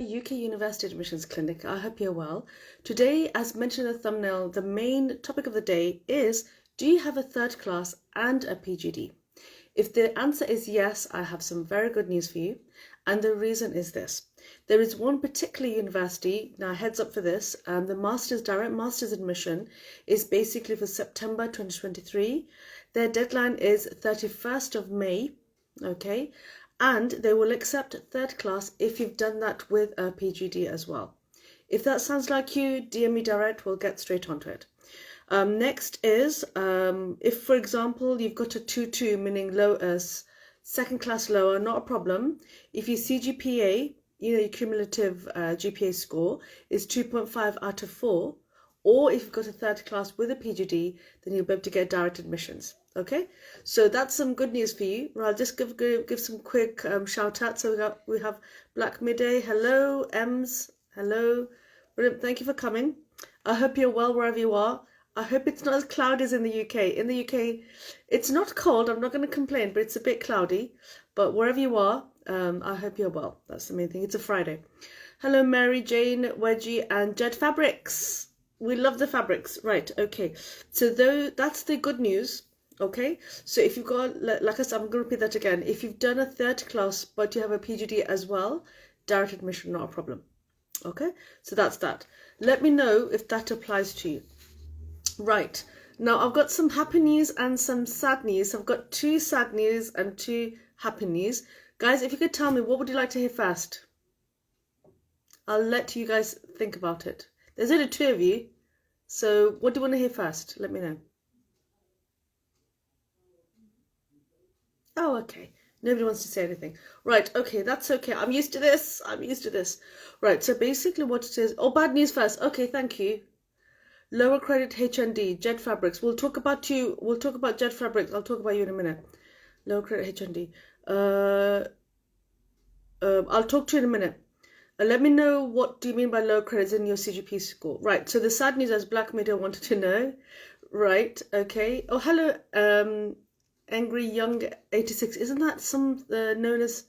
UK University Admissions Clinic. I hope you're well. Today, as mentioned in the thumbnail, the main topic of the day is, do you have a third class and a PGD? If the answer is yes, I have some very good news for you. And the reason is this. There is one particular university, now heads up for this, the direct master's admission is basically for September 2023. Their deadline is 31st of May, okay? And they will accept third class if you've done that with a PGD as well. If that sounds like you, DM me direct, we'll get straight onto it. Next is, if for example, you've got a 2-2, meaning second class lower, not a problem. If your CGPA, your cumulative GPA score is 2.5 out of 4, or if you've got a third class with a PGD, then you'll be able to get direct admissions. Okay, so that's some good news for you. I'll just give some quick shout outs. So we have Black Midday, hello, Ems, hello. Brilliant. Thank you for coming. I hope you're well wherever you are. I hope it's not as cloudy as in the UK. In the UK, it's not cold. I'm not going to complain, but it's a bit cloudy. But wherever you are, I hope you're well. That's the main thing. It's a Friday. Hello, Mary Jane, Wedgie, and Jed Fabrics. We love the fabrics. Right, okay. So that's the good news. Okay, so if you've got, like I said, I'm going to repeat that again. If you've done a third class, but you have a PGD as well, direct admission, not a problem. Okay, so that's that. Let me know if that applies to you. Right, now I've got some happy news and some sad news. I've got 2 sad news and 2 happy news. Guys, if you could tell me, what would you like to hear first? I'll let you guys think about it. There's only 2 of you, so what do you want to hear first? Let me know. Oh, okay. Nobody wants to say anything. Right, okay, that's okay. I'm used to this. Right, so basically what it is... Oh, bad news first. Okay, thank you. Lower credit HND, Jed Fabrics. We'll talk about Jed Fabrics. I'll talk about you in a minute. Lower credit HND. I'll talk to you in a minute. Let me know what do you mean by low credits in your CGP score. Right, so the sad news, as Black Media wanted to know. Right, okay. Oh, hello, Angry Young 86. Isn't that some known as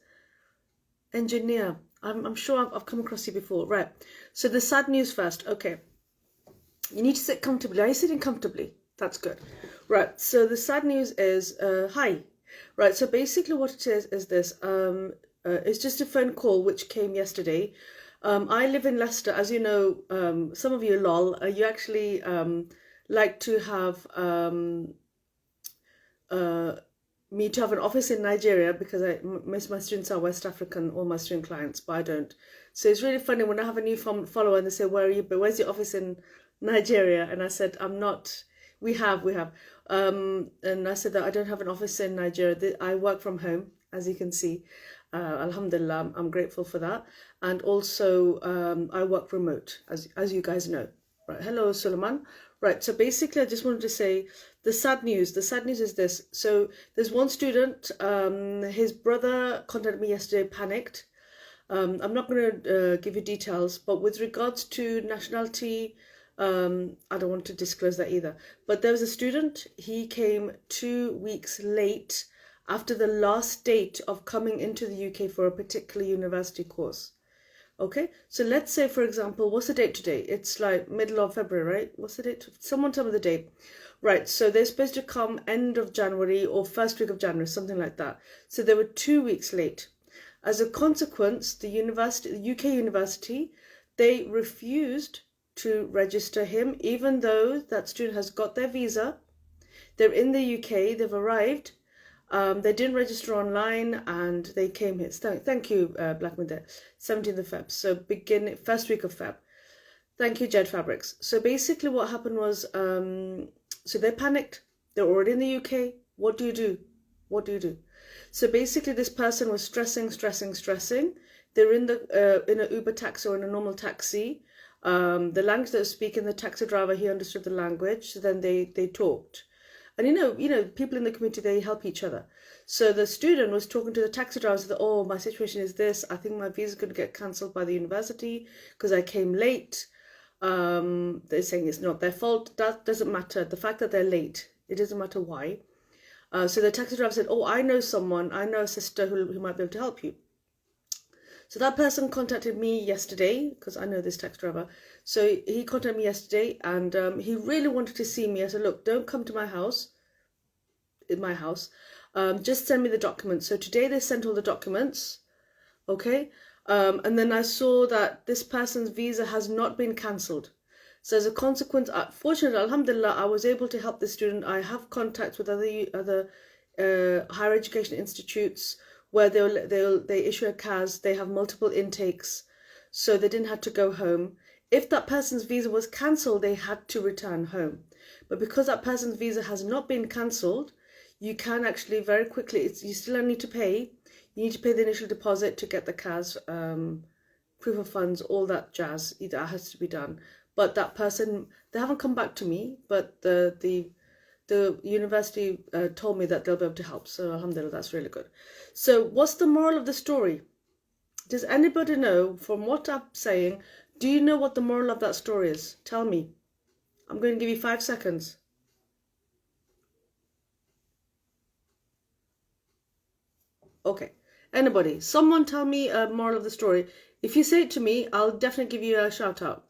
engineer? I'm sure I've come across you before. Right. So the sad news first. Okay. You need to sit comfortably. Are you sitting comfortably? That's good. Right. So the sad news is hi. Right. So basically what it is this. It's just a phone call which came yesterday. I live in Leicester, as you know. Some of you lol. You actually like to have me to have an office in Nigeria because most of my students are West African, all my student clients, but I don't. So it's really funny when I have a new follower and they say, where are you? But where's your office in Nigeria? And I said, I'm not. We have. And I said that I don't have an office in Nigeria. I work from home, as you can see. Alhamdulillah, I'm grateful for that. And also I work remote, as you guys know. Right. Hello, Suleiman. Right, so basically I just wanted to say the sad news is this. So there's one student, his brother contacted me yesterday, panicked. I'm not going to give you details, but with regards to nationality, I don't want to disclose that either. But there was a student, he came 2 weeks late after the last date of coming into the UK for a particular university course. Okay, so let's say, for example, what's the date today? It's like middle of February, right? What's the date? Someone tell me the date. Right, so they're supposed to come end of January or first week of January, something like that. So they were 2 weeks late. As a consequence, the UK university, they refused to register him, even though that student has got their visa. They're in the UK, they've arrived. They didn't register online and they came here. Thank you, Black Midday. 17th of Feb. So first week of Feb. Thank you, Jed Fabrics. So basically what happened was, so they panicked. They're already in the UK. What do you do? So basically this person was stressing. They're in an Uber taxi or in a normal taxi. The language they were speaking, the taxi driver, he understood the language. So then they talked. And you know, people in the community, they help each other. So the student was talking to the taxi driver, said, oh, my situation is this. I think my visa is going to get cancelled by the university because I came late. They're saying it's not their fault. That doesn't matter. The fact that they're late, it doesn't matter why. So the taxi driver said, oh, I know someone, I know a sister who might be able to help you. So that person contacted me yesterday, because I know this taxi driver. So he contacted me yesterday, and he really wanted to see me. I said, look, don't come to my house, just send me the documents. So today they sent all the documents, okay? And then I saw that this person's visa has not been cancelled. So as a consequence, fortunately, alhamdulillah, I was able to help the student. I have contacts with other higher education institutes where they issue a CAS. They have multiple intakes, so they didn't have to go home. If that person's visa was cancelled, they had to return home. But because that person's visa has not been cancelled, you can actually very quickly, you still need to pay. You need to pay the initial deposit to get the CAS, proof of funds, all that jazz. That has to be done. But that person, they haven't come back to me, but the university told me that they'll be able to help. So alhamdulillah, that's really good. So what's the moral of the story? Does anybody know, from what I'm saying, do you know what the moral of that story is? Tell me. I'm going to give you 5 seconds. Okay. Anybody? Someone tell me a moral of the story. If you say it to me, I'll definitely give you a shout out.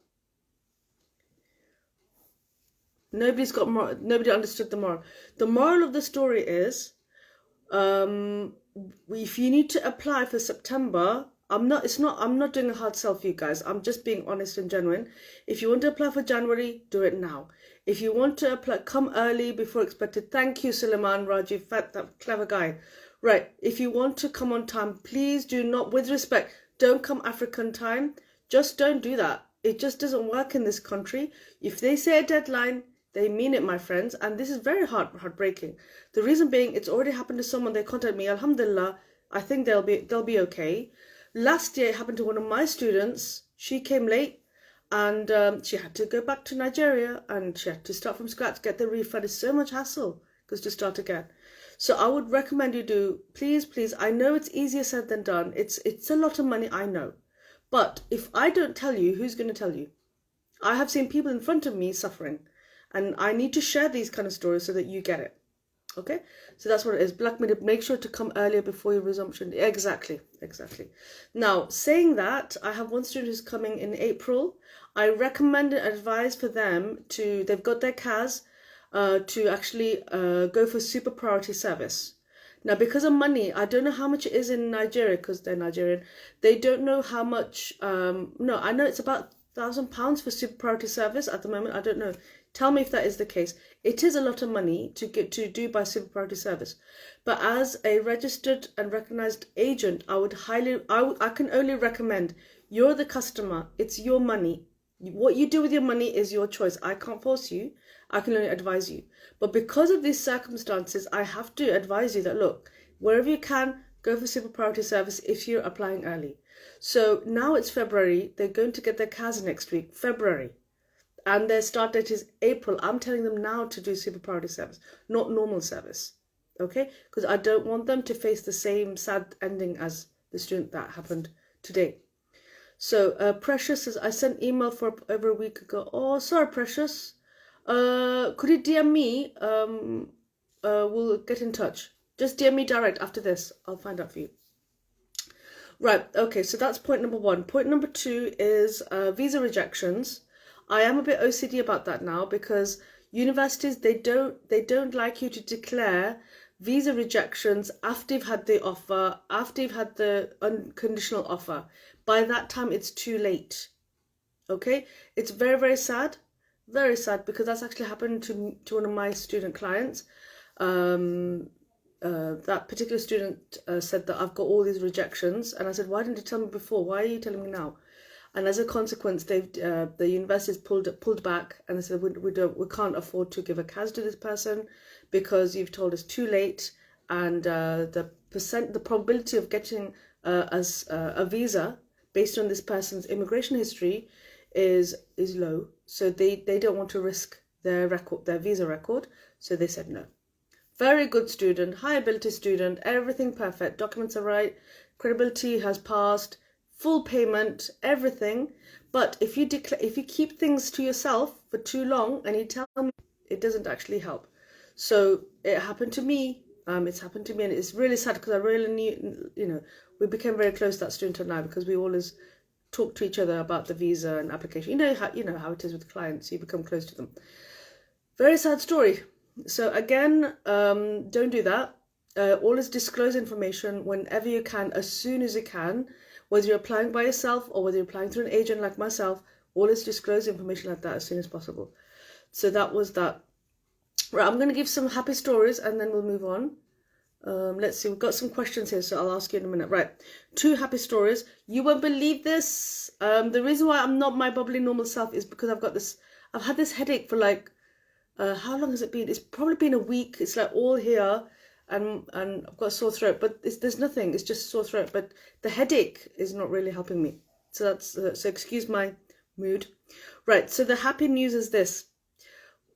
Nobody understood the moral. The moral of the story is, if you need to apply for September, I'm not doing a hard sell for you guys. I'm just being honest and genuine. If you want to apply for January, do it now. If you want to apply, come early before expected. Thank you, Suleiman Rajiv, that clever guy. Right, if you want to come on time, please do not, with respect, don't come African time. Just don't do that. It just doesn't work in this country. If they say a deadline, they mean it, my friends, and this is very heartbreaking. The reason being, it's already happened to someone. They contacted me. Alhamdulillah, I think they'll be okay. Last year, it happened to one of my students. She came late, and she had to go back to Nigeria, and she had to start from scratch, get the refund. It's so much hassle because to start again. So I would recommend you do, please. I know it's easier said than done. It's a lot of money, I know, but if I don't tell you, who's going to tell you? I have seen people in front of me suffering. And I need to share these kind of stories so that you get it. Okay? So that's what it is. Black media, make sure to come earlier before your resumption. Exactly. Now, saying that, I have one student who's coming in April. I recommend and advise for them they've got their CAS, to actually go for super priority service. Now, because of money, I don't know how much it is in Nigeria, because they're Nigerian. They don't know how much, no, I know it's about £1,000 for super priority service at the moment. I don't know. Tell me if that is the case. It is a lot of money to do by super priority service. But as a registered and recognized agent, I can only recommend, you're the customer. It's your money. What you do with your money is your choice. I can't force you. I can only advise you. But because of these circumstances, I have to advise you that, look, wherever you can, go for super priority service if you're applying early. So now it's February. They're going to get their CAS next week, February. And their start date is April. I'm telling them now to do super priority service, not normal service. Okay? Because I don't want them to face the same sad ending as the student that happened today. So Precious says, I sent email for over a week ago. Oh, sorry, Precious. Could you DM me? We'll get in touch. Just DM me direct after this. I'll find out for you. Right, okay, so that's point number 1. Point number 2 is visa rejections. I am a bit OCD about that now, because universities, they don't like you to declare visa rejections after you've had the offer, after you've had the unconditional offer. By that time, it's too late. Okay? It's very, very sad. Very sad, because that's actually happened to one of my student clients. That particular student said that I've got all these rejections, and I said, why didn't you tell me before? Why are you telling me now? And as a consequence, the universities pulled back, and they said, we can't afford to give a CAS to this person because you've told us too late, and the probability of getting a visa based on this person's immigration history is low. So they don't want to risk their visa record. So they said no. Very good student, high ability student, everything perfect, documents are right, credibility has passed, full payment, everything. But if you keep things to yourself for too long and you tell me, it doesn't actually help. So it happened to me. It's happened to me, and it's really sad, because I really knew, we became very close, that student and I, because we always talk to each other about the visa and application. You know how it is with clients, you become close to them. Very sad story. So again, don't do that. Always disclose information whenever you can, as soon as you can, whether you're applying by yourself or whether you're applying through an agent like myself. Always disclose information like that as soon as possible. So that was that. Right, I'm going to give some happy stories and then we'll move on. Let's see, we've got some questions here, so I'll ask you in a minute. Right, 2 happy stories. You won't believe this. The reason why I'm not my bubbly normal self is because I've had this headache for like, how long has it been? It's probably been a week. It's like all here, and I've got a sore throat, but there's nothing. It's just sore throat, but the headache is not really helping me. So that's so excuse my mood. Right, so the happy news is this.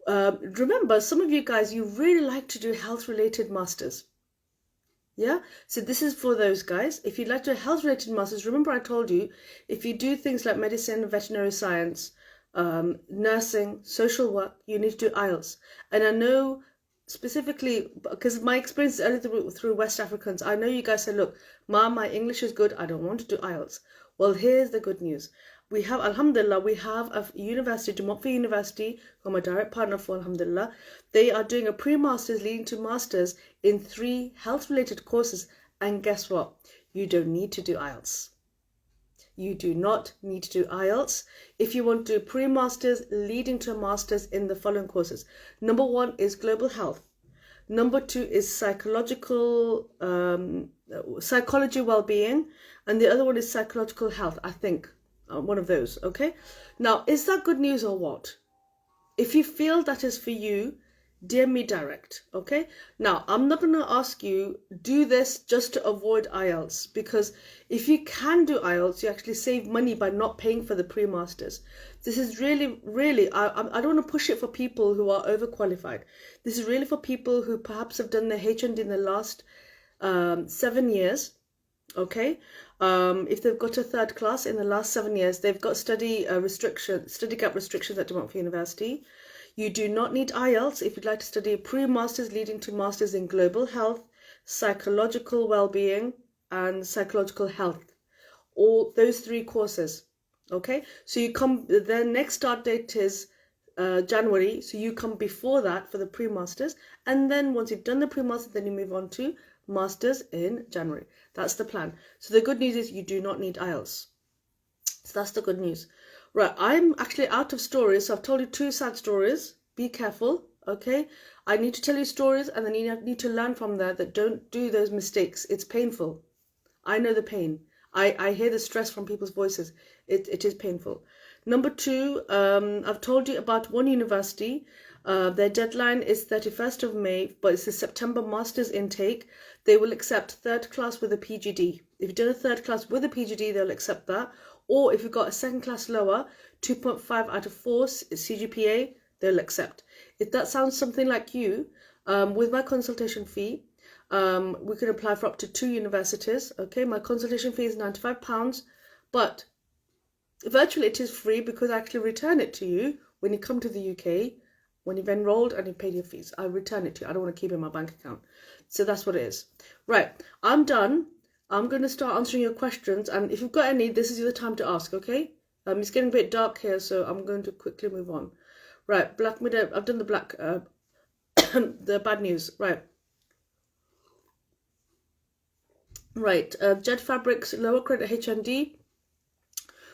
Remember, some of you guys, you really like to do health-related masters. Yeah, so this is for those guys. If you'd like to do health-related masters, remember I told you, if you do things like medicine, veterinary science, nursing, social work, you need to do IELTS. And I know specifically, because my experience earlier through West Africans, I know you guys say, look, Mom, my English is good, I don't want to do IELTS. Well, here's the good news. We have, alhamdulillah, we have a university, Jamaica University, who I'm a direct partner for, alhamdulillah. They are doing a pre-masters leading to masters in 3 health-related courses. And guess what? You don't need to do IELTS. You do not need to do IELTS if you want to do pre-masters leading to a masters in the following courses. Number 1 is global health. Number 2 is psychology well-being. And the other one is psychological health, I think. One of those, okay? Now, is that good news or what? If you feel that is for you, DM me direct, okay? Now, I'm not going to ask you, do this just to avoid IELTS, because if you can do IELTS, you actually save money by not paying for the pre-masters. This is really, really, I don't want to push it for people who are overqualified. This is really for people who perhaps have done their HND in the last 7 years, okay? If they've got a 3rd class in the last 7 years, they've got study gap restrictions at Jamaica University. You do not need IELTS if you'd like to study a pre-masters leading to masters in global health, psychological well-being, and psychological health. All those 3 courses, okay? So you come, their next start date is January, so you come before that for the pre-masters, and then once you've done the pre-masters, then you move on to masters in January. That's the plan. So the good news is you do not need IELTS. So that's the good news. Right, I'm actually out of stories, so I've told you 2 sad stories. Be careful, okay? I need to tell you stories, and then you need to learn from that don't do those mistakes. It's painful. I know the pain. I hear the stress from people's voices. It is painful. Number 2, I've told you about one university. Their deadline is 31st of May, but it's the September master's intake. They will accept 3rd class with a PGD. If you've done a 3rd class with a PGD, they'll accept that. Or if you've got a 2nd class lower, 2.5 out of 4 CGPA, they'll accept. If that sounds something like you, with my consultation fee, we can apply for up to 2 universities. Okay, my consultation fee is £95, but virtually it is free because I actually return it to you when you come to the UK. When you've enrolled and you've paid your fees, I return it to you. I don't want to keep it in my bank account. So that's what it is. Right, I'm done. I'm going to start answering your questions. And if you've got any, this is the time to ask, okay? It's getting a bit dark here, so I'm going to quickly move on. Right, Black Widow. I've done the the bad news. Right. Right, Jet Fabrics, lower credit HND.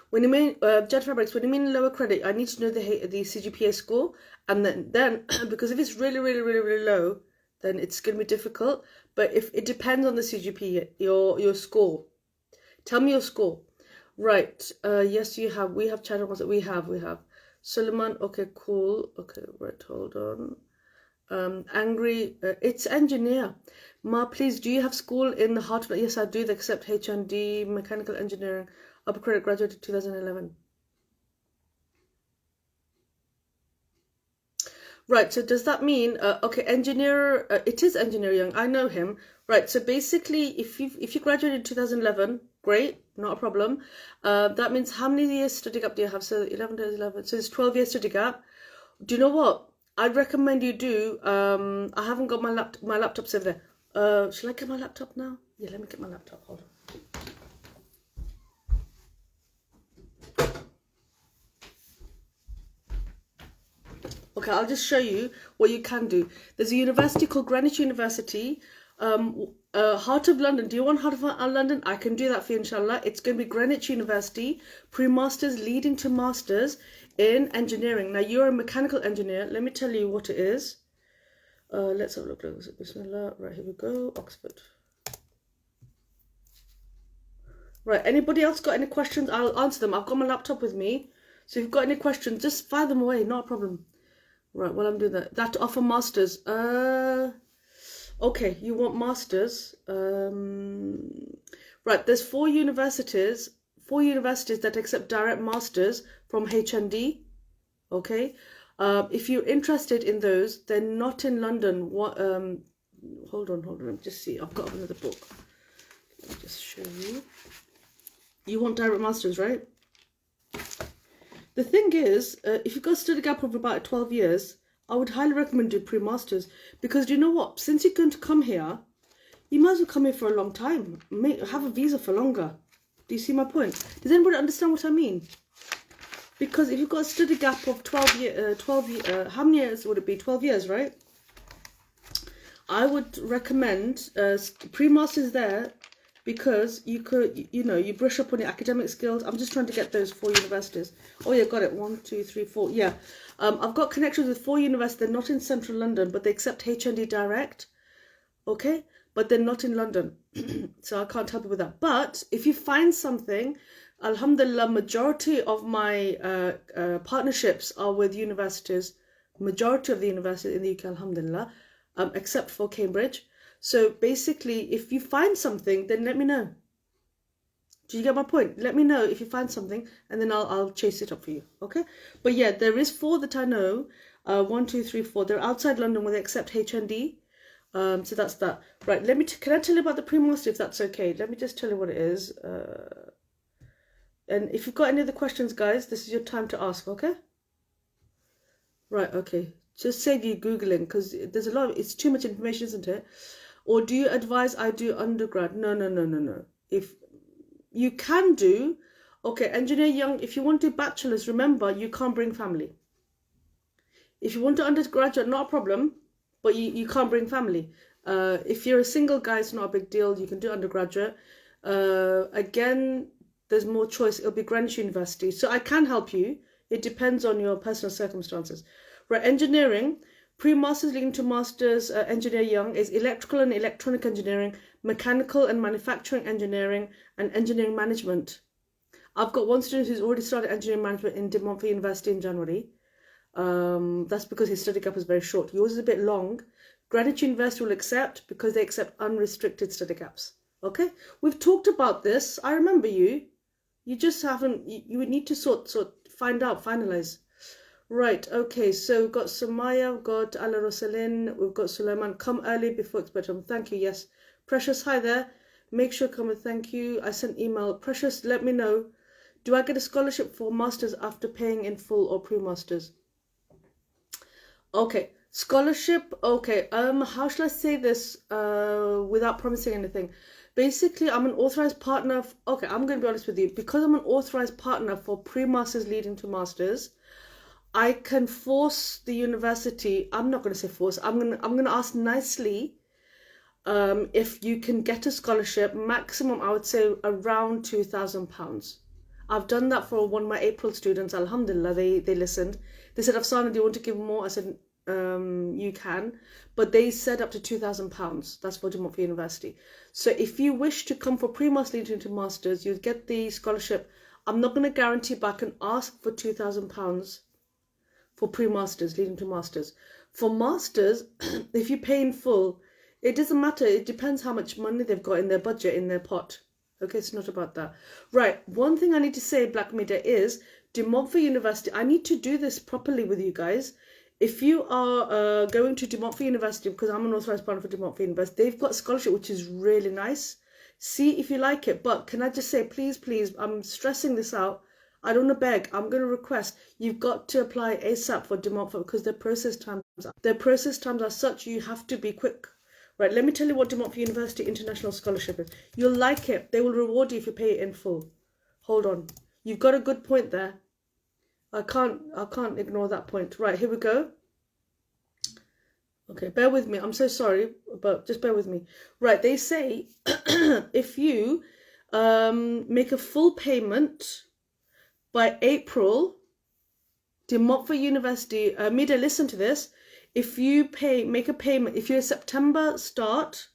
When you mean Jet Fabrics, when you mean lower credit, I need to know the CGPA score, and then because if it's really, really, really, really low, then it's going to be difficult. But if it depends on the CGPA, your score. Tell me your score. Right. Yes, you have. We have channel ones. We have. Suleiman. Okay, cool. Okay, right. Hold on. Angry. It's engineer. Ma, please. Do you have school in the heart of? Yes, I do. They accept HND, mechanical engineering. Upper credit, graduated 2011. Right, so does that mean, okay, engineer, it is engineer young, I know him. Right, so basically, if you graduated in 2011, great, not a problem. That means how many years study gap do you have? So 11 to 11, so it's 12 years study gap. Do you know what? I'd recommend you do, I haven't got my laptop's over there. Shall I get my laptop now? Yeah, let me get my laptop, hold on. Okay, I'll just show you what you can do. There's a university called Greenwich University, Heart of London. Do you want Heart of London? I can do that for you, inshallah. It's going to be Greenwich University, pre-masters leading to masters in engineering. Now, you're a mechanical engineer. Let me tell you what it is. Let's have a look. Bismillah. Right, here we go. Oxford. Right, anybody else got any questions? I'll answer them. I've got my laptop with me. So if you've got any questions, just fire them away. Not a problem. Right, while I'm doing that. That to offer masters. Okay, you want masters. Right, there's four universities that accept direct masters from HND. Okay. If you're interested in those, they're not in London. What hold on, let me just see. I've got another book. Let me just show you. You want direct masters, right? The thing is, if you've got a study gap of about 12 years, I would highly recommend do pre-masters, because do you know what? Since you're going to come here, you might as well come here for a long time. Have a visa for longer. Do you see my point? Does anybody understand what I mean? Because if you've got a study gap of 12 years, how many years would it be? 12 years, right? I would recommend pre-masters there, because you could, you brush up on your academic skills. I'm just trying to get those 4 universities. Oh yeah, got it. 1, 2, 3, 4. Yeah, I've got connections with 4 universities. They're not in central London, but they accept HND direct. Okay, but they're not in London, so I can't help you with that. But if you find something, alhamdulillah, majority of my partnerships are with universities. Majority of the universities in the UK, alhamdulillah, except for Cambridge. So basically, if you find something, then let me know. Do you get my point? Let me know if you find something, and then I'll chase it up for you. Okay? But yeah, there is 4 that I know. 1, 2, 3, 4. They're outside London where they accept HND. So that's that. Right. Can I tell you about the pre-master if that's okay? Let me just tell you what it is. And if you've got any other questions, guys, this is your time to ask. Okay? Right. Okay. Just save you Googling, because there's a lot of, it's too much information, isn't it? Or do you advise I do undergrad? No. If you can do, okay, engineer young, if you want to do bachelors, remember, you can't bring family. If you want to undergraduate, not a problem, but you can't bring family. If you're a single guy, it's not a big deal. You can do undergraduate. Again, there's more choice. It'll be Greenwich University. So I can help you. It depends on your personal circumstances. Right, engineering. Pre-masters leading to masters, engineer young, is electrical and electronic engineering, mechanical and manufacturing engineering, and engineering management. I've got one student who's already started engineering management in De Montfort University in January. That's because his study gap was very short. Yours is a bit long. Greenwich University will accept, because they accept unrestricted study gaps. Okay? We've talked about this. I remember you. You just haven't, you would need to sort find out, finalize. Right, okay, so we've got Samaya, we've got Ala Rosalyn, we've got Sulaiman. Come early before it's bedtime. Thank you, yes. Precious, hi there. Make sure come and thank you. I sent email. Precious, let me know. Do I get a scholarship for masters after paying in full or pre-masters? Okay, scholarship, okay. How shall I say this without promising anything? Basically, I'm an authorized partner. Okay, I'm going to be honest with you. Because I'm an authorized partner for pre-masters leading to masters, I can force the university. I'm not going to say force. I'm going to ask nicely if you can get a scholarship. Maximum, I would say around £2,000. I've done that for one of my April students. Alhamdulillah, they listened. They said, Afsana, do you want to give more? I said, you can. But they said up to £2,000. That's for De Montfort University. So if you wish to come for pre-masters leading to masters, you'll get the scholarship. I'm not going to guarantee, but I can ask for £2,000 for pre-masters leading to masters. For masters, if you pay in full, it doesn't matter. It depends how much money they've got in their budget, in their pot. Okay, it's not about that. Right, one thing I need to say, Black Media, is De Montfort University. I need to do this properly with you guys. If you are going to De Montfort University, because I'm an authorized partner for De Montfort University, they've got a scholarship which is really nice. See if you like it. But can I just say, please, I'm stressing this out. I don't want to beg. I'm going to request. You've got to apply ASAP for De Montfort, because their process times are such. You have to be quick. Right, let me tell you what De Montfort University International Scholarship is. You'll like it. They will reward you if you pay it in full. Hold on. You've got a good point there. I can't ignore that point. Right, here we go. Okay, bear with me. I'm so sorry, but just bear with me. Right, they say if you make a full payment by April, De Montfort University, Mida, listen to this. If you make a payment, if you're a September start,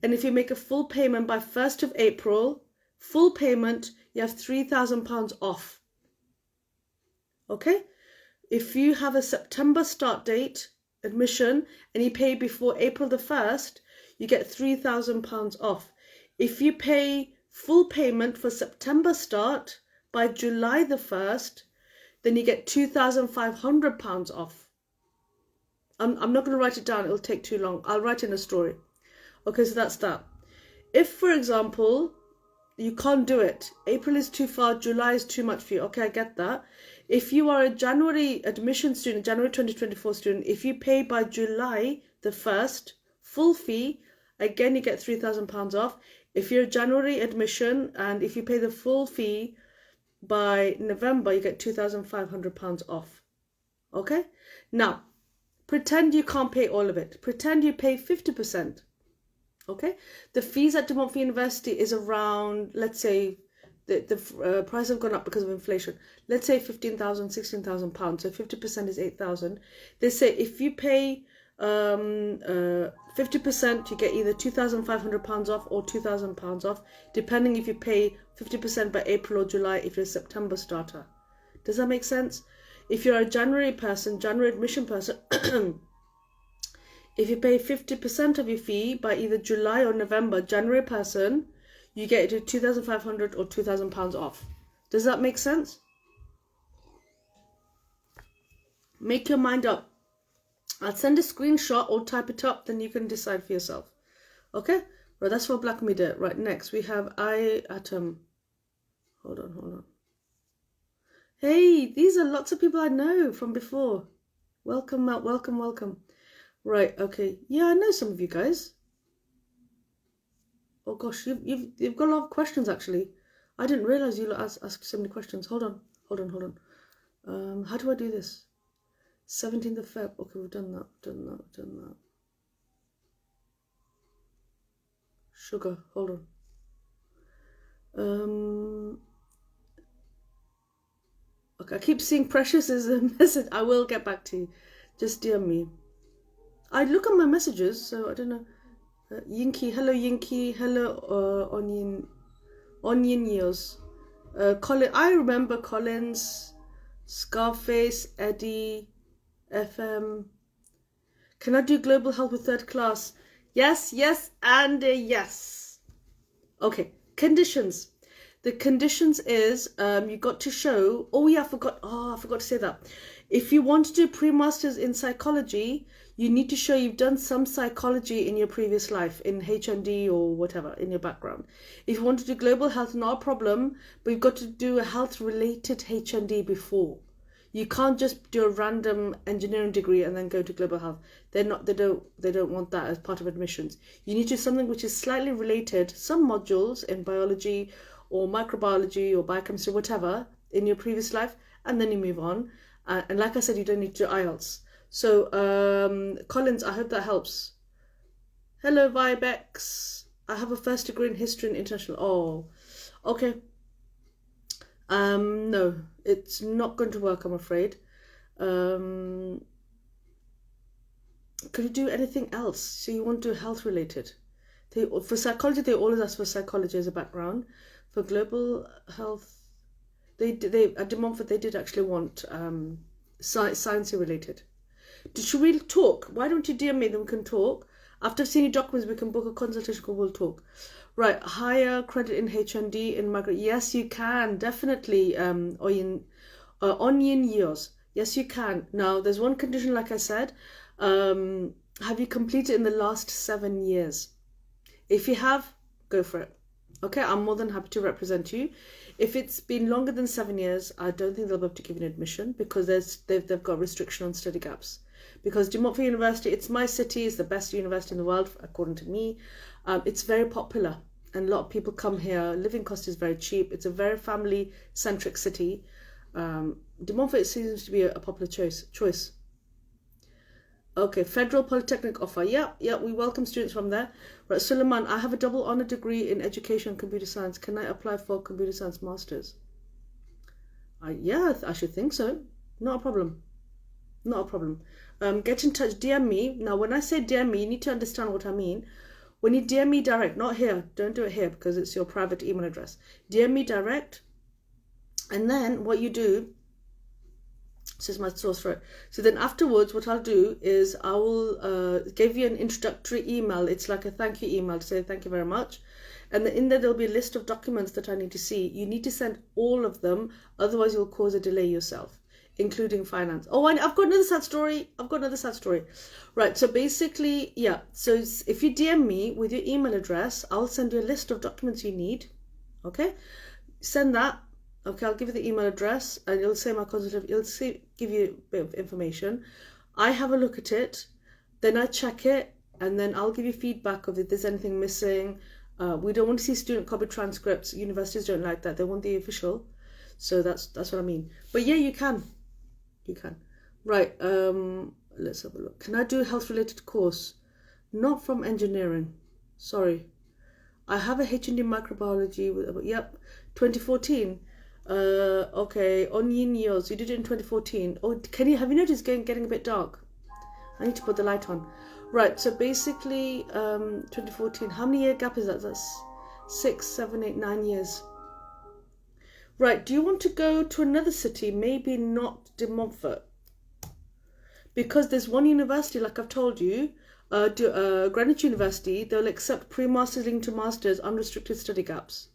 and if you make a full payment by 1st of April, full payment, you have £3,000 off. Okay? If you have a September start date, admission, and you pay before April the 1st, you get £3,000 off. If you pay full payment for September start by July the 1st, then you get £2,500 off. I'm not going to write it down, it'll take too long. I'll write in a story. Okay, so that's that. If, for example, you can't do it, April is too far, July is too much for you. Okay, I get that. If you are a January admission student, January 2024 student, if you pay by July the 1st, full fee, again, you get £3,000 off. If you're a January admission and if you pay the full fee by November, you get £2,500 off. Okay? Now, pretend you can't pay all of it. Pretend you pay 50%. Okay? The fees at De Montfort University is around, let's say, the price have gone up because of inflation. Let's say £15,000, £16,000. So 50% is 8,000. They say if you pay 50%, you get either £2,500 off or £2,000 off, depending if you pay 50% by April or July if you're a September starter. Does that make sense? If you're a January person, January admission person, if you pay 50% of your fee by either July or November, January person, you get either £2,500 or £2,000 off. Does that make sense? Make your mind up. I'll send a screenshot or type it up, then you can decide for yourself. Okay? Right, that's for Black Media. Right, next we have iAtom. Hold on. Hey, these are lots of people I know from before. Welcome. Right, okay. Yeah, I know some of you guys. Oh gosh, you've got a lot of questions actually. I didn't realize you ask so many questions. Hold on. How do I do this? 17th of Feb. Okay, we've done that. Sugar. Hold on. Okay, I keep seeing Precious as a message. I will get back to you. Just DM me. I look at my messages, so I don't know. Yinky, hello Onion Years. Colin, I remember Collins, Scarface, Eddie, FM. Can I do global health with third class? Yes, and yes. Okay, conditions. The conditions is you got to show. I forgot to say that. If you want to do pre-masters in psychology, you need to show you've done some psychology in your previous life, in HND or whatever, in your background. If you want to do global health, not a problem, but you've got to do a health-related HND before. You can't just do a random engineering degree and then go to global health. They don't want that as part of admissions. You need to do something which is slightly related, some modules in biology or microbiology or biochemistry, whatever, in your previous life, and then you move on. And like I said, you don't need to do IELTS. So, Collins, I hope that helps. Hello, Vibex. I have a first degree in history and international. Oh, okay. No, it's not going to work, I'm afraid. Could you do anything else? So you want to do health related? For psychology, they always ask for psychology as a background. For global health, they at De Montfort they did actually want science related. Should we talk? Why don't you DM me, then we can talk. After seeing your documents, we can book a consultation call, we'll talk. Right, higher credit in HND in migrant. Yes, you can, definitely. Onion years. Yes, you can. Now, there's one condition, like I said. Have you completed in the last 7 years? If you have, go for it. Okay, I'm more than happy to represent you. If it's been longer than 7 years, I don't think they'll be able to give you an admission because they've got restriction on study gaps. because De Montfort University, it's my city, it's the best university in the world, according to me. It's very popular and a lot of people come here. Living cost is very cheap. It's a very family-centric city. De Montfort seems to be a popular choice. Okay, Federal Polytechnic offer. Yeah, we welcome students from there. Right, Suleiman, I have a double honour degree in education and computer science. Can I apply for computer science masters? Yeah, I should think so. Not a problem. Not a problem. Get in touch, DM me. Now, when I say DM me, you need to understand what I mean. When you DM me direct, not here. Don't do it here because it's your private email address. DM me direct. And then what you do, this is my sore throat. So then afterwards, what I'll do is I will give you an introductory email. It's like a thank you email to say thank you very much. And in there, there'll be a list of documents that I need to see. You need to send all of them. Otherwise, you'll cause a delay yourself, including finance. Oh, I've got another sad story. Right, so basically, yeah. So if you DM me with your email address, I'll send you a list of documents you need. Okay? Send that. Okay, I'll give you the email address and it'll say my consultant, give you a bit of information. I have a look at it, then I check it, and then I'll give you feedback of if there's anything missing. We don't want to see student copy transcripts. Universities don't like that. They want the official. So that's what I mean. But yeah, you can. Right, let's have a look. Can I do a health-related course? Not from engineering. Sorry. I have a HND microbiology. Yep, 2014. Okay, onion years. You did it in 2014. Oh, have you noticed it's getting a bit dark? I need to put the light on. Right, so basically, 2014. How many year gap is that? That's 6, 7, 8, 9 years. Right, do you want to go to another city? Maybe not De Montfort. Because there's one university, like I've told you, Greenwich University, they'll accept pre-masters linked to masters, unrestricted study gaps.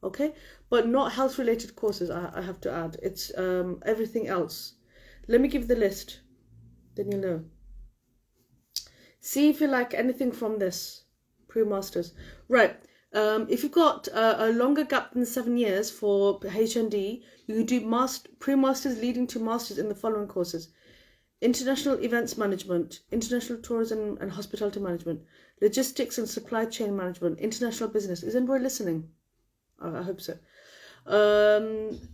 Okay, but not health-related courses, I have to add. It's everything else. Let me give you the list, then you'll know. See if you like anything from this, pre-masters. Right, if you've got a longer gap than 7 years for HND, you can do pre-masters leading to masters in the following courses. International Events Management, International Tourism and Hospitality Management, Logistics and Supply Chain Management, International Business. Is anybody listening? I hope so.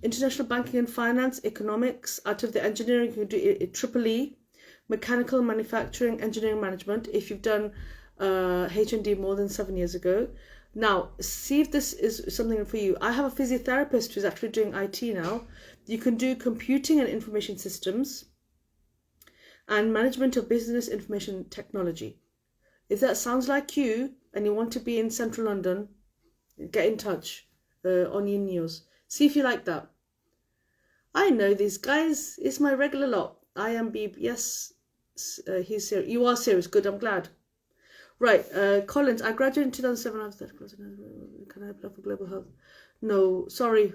International Banking and Finance, Economics. Out of the engineering, you can do EEE, Mechanical Manufacturing, Engineering Management, if you've done HND more than 7 years ago. Now, see if this is something for you. I have a physiotherapist who's actually doing IT now. You can do Computing and Information Systems and Management of Business Information Technology. If that sounds like you and you want to be in central London, get in touch on your news. See if you like that. I know these guys. It's my regular lot. I am Beeb. Yes, he's serious. You are serious. Good, I'm glad. Right, Collins, I graduated in 2007. Can I apply for global health? No, sorry.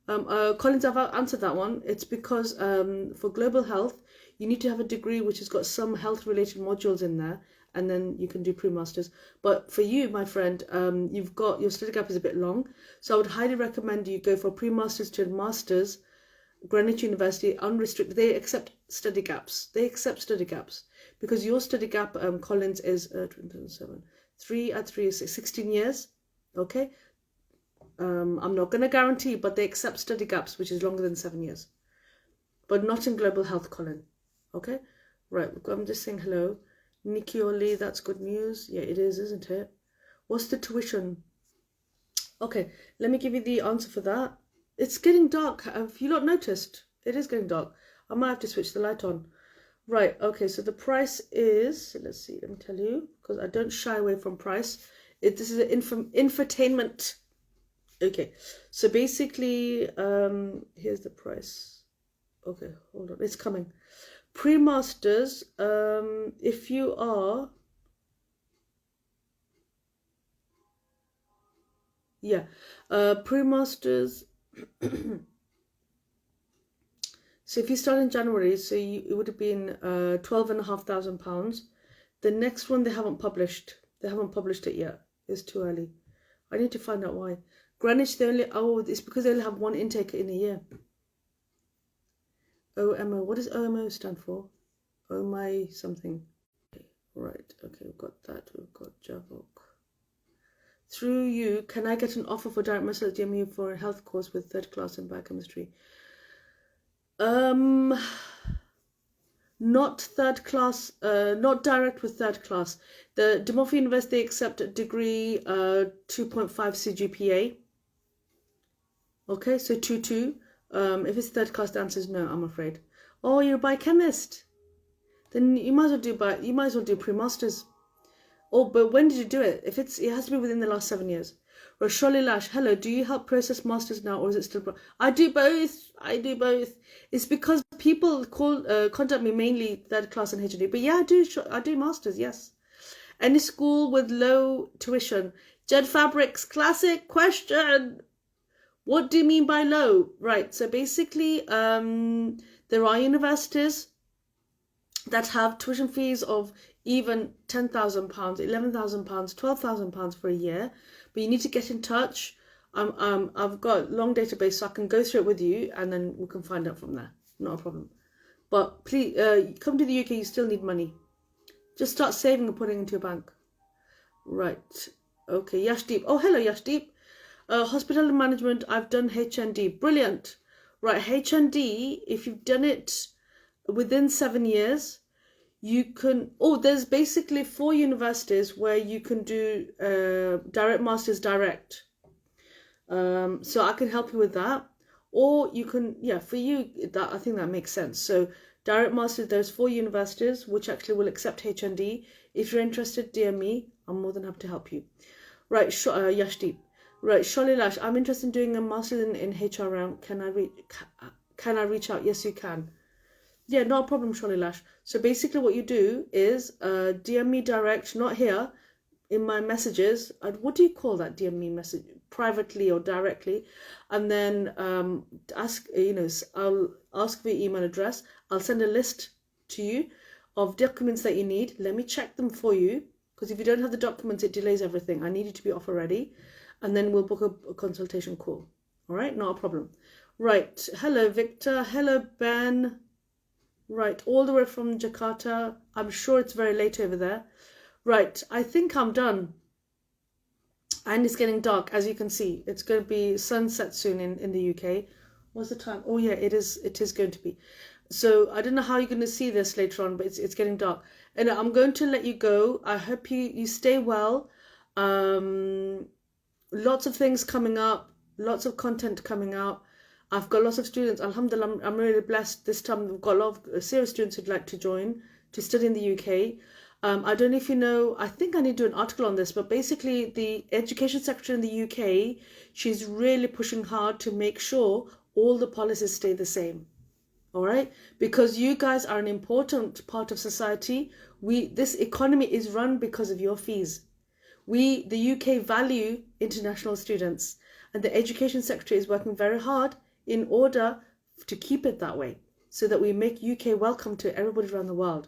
Collins, I've answered that one. It's because for global health, you need to have a degree which has got some health-related modules in there, and then you can do pre-masters. But for you, my friend, you've got your study gap is a bit long, so I would highly recommend you go for pre-masters to masters. Greenwich University, unrestricted. They accept study gaps. Because your study gap, Collins, is 27. 3 at 3 is 16 years. Okay. I'm not going to guarantee, but they accept study gaps, which is longer than 7 years. But not in global health, Colin. Okay. Right. I'm just saying hello. Nikki Oli, that's good news. Yeah, it is, isn't it? What's the tuition? Okay, let me give you the answer for that. It's getting dark. Have you not noticed? It is getting dark. I might have to switch the light on. Right, okay, so the price is, let's see, let me tell you, because I don't shy away from price. This is an infotainment. Okay, so basically, here's the price. Okay, hold on, it's coming. Pre-masters, if you are, yeah, pre-masters, so if you start in January, so it would have been £12,500. The next one they haven't published. They haven't published it yet. It's too early. I need to find out why. Greenwich, it's because they only have one intake in a year. OMO. What does OMO stand for? Oh my something. Right, okay, we've got that. We've got Javok. Through you, can I get an offer for direct master at DMU for a health course with 3rd class in biochemistry? Not 3rd class, not direct with 3rd class. The De Montfort University accept a degree 2.5 CGPA. Okay, so 2.2. If it's 3rd class, the answer is no, I'm afraid. Oh, you're a biochemist. Then you might as well do pre-masters. Oh, but when did you do it? It has to be within the last 7 years. Roshali Lash, hello, do you help process masters now or is it still I do both. It's because people contact me mainly 3rd class and HND. But yeah, I do masters, yes. Any school with low tuition. Jed Fabrics, classic question. What do you mean by low? Right, so basically there are universities that have tuition fees of even £10,000, £11,000, £12,000 for a year, but you need to get in touch. I've got a long database, so I can go through it with you, and then we can find out from there. Not a problem. But please, come to the UK. You still need money. Just start saving and putting it into your bank. Right. Okay. Yashdeep. Oh, hello, Yashdeep. Hospitality management. I've done HND. Brilliant. Right. HND. If you've done it within 7 years, you can, there's basically 4 universities where you can do direct masters direct. So I can help you with that. Or you can, for you, I think that makes sense. So direct masters, there's 4 universities which actually will accept HND. If you're interested, DM me. I'm more than happy to help you. Right, Yashdeep. Right, Shali Lash, I'm interested in doing a master's in HRM. Can I reach out? Yes, you can. Yeah, no problem, Shali Lash. So basically what you do is DM me direct, not here, in my messages. What do you call that DM me message? Privately or directly. And then I'll ask for your email address. I'll send a list to you of documents that you need. Let me check them for you. Because if you don't have the documents, it delays everything. I need you to be offer ready. And then we'll book a consultation call. All right, not a problem. Right, hello, Victor. Hello, Ben. Right, all the way from Jakarta. I'm sure it's very late over there. Right, I think I'm done. And it's getting dark, as you can see. It's going to be sunset soon in the UK. What's the time? Oh, yeah, it is going to be. So I don't know how you're going to see this later on, but it's getting dark. And I'm going to let you go. I hope you stay well. Lots of things coming up. Lots of content coming out. I've got lots of students. Alhamdulillah, I'm really blessed. This time we've got a lot of serious students who'd like to join to study in the UK. I don't know if you know, I think I need to do an article on this, but basically the education secretary in the UK, she's really pushing hard to make sure all the policies stay the same. All right? Because you guys are an important part of society. This economy is run because of your fees. The UK value international students, and the education secretary is working very hard in order to keep it that way, so that we make UK welcome to everybody around the world.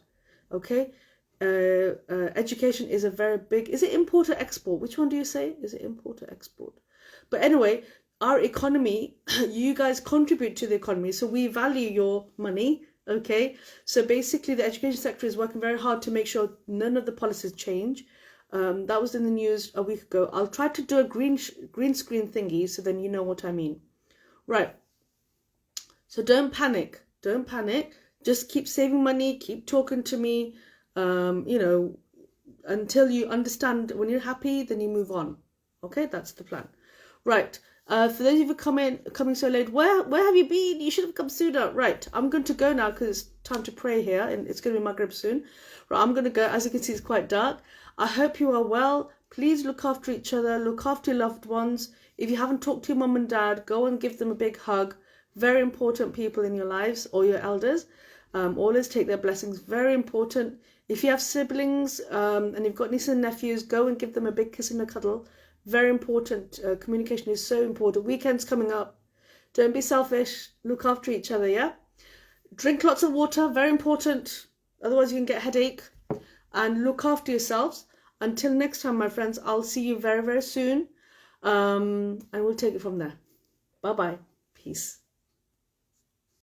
Okay? Education is a very big, is it import or export? Which one do you say? Is it import or export? But anyway, our economy, you guys contribute to the economy, so we value your money. Okay? So basically the education sector is working very hard to make sure none of the policies change. That was in the news a week ago. I'll try to do a green screen thingy, so then you know what I mean. Right. So don't panic. Just keep saving money, keep talking to me, until you understand. When you're happy, then you move on. Okay, that's the plan. Right. For those of you coming so late, where have you been? You should have come sooner. Right. I'm going to go now because it's time to pray here, and it's going to be Maghrib soon. Right. I'm going to go. As you can see, it's quite dark. I hope you are well. Please look after each other. Look after your loved ones. If you haven't talked to your mum and dad, go and give them a big hug. Very important people in your lives, or your elders. Always take their blessings. Very important. If you have siblings and you've got nieces and nephews, go and give them a big kiss and a cuddle. Very important. Communication is so important. Weekends coming up. Don't be selfish. Look after each other, yeah? Drink lots of water. Very important. Otherwise you can get a headache. And look after yourselves. Until next time, my friends, I'll see you very, very soon. And we'll take it from there. Bye-bye. Peace.